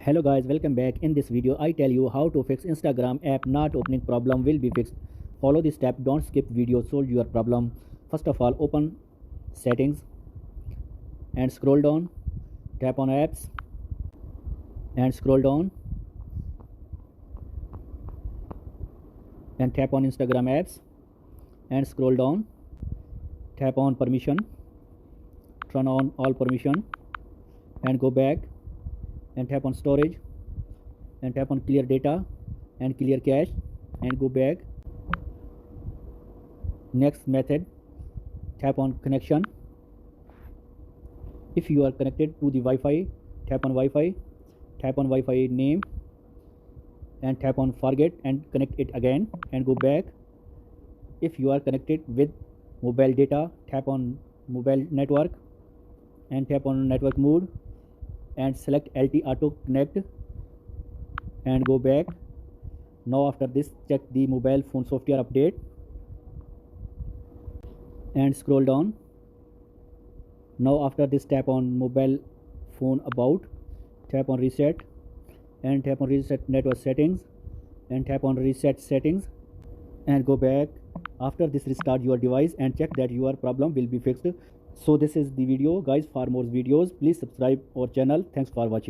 Hello guys, welcome back. In this video I tell you how to fix Instagram app not opening problem will be fixed. Follow the step, don't skip video, solve your problem. First of all, open settings and scroll down, tap on apps and scroll down and tap on Instagram apps and scroll down, tap on permission, turn on all permission and go back and tap on storage and tap on clear data and clear cache and go back. Next method, tap on connection. If you are connected to the Wi-Fi, tap on Wi-Fi, tap on Wi-Fi name and tap on forget and connect it again and go back. If you are connected with mobile data, tap on mobile network and tap on network mode and select LT auto connect and go back. Now after this, check the mobile phone software update and scroll down. Now after this, tap on mobile phone about, tap on reset and tap on reset network settings and tap on reset settings and go back. After this, restart your device and check that your problem will be fixed. So this is the video guys. For more videos please subscribe our channel. Thanks for watching.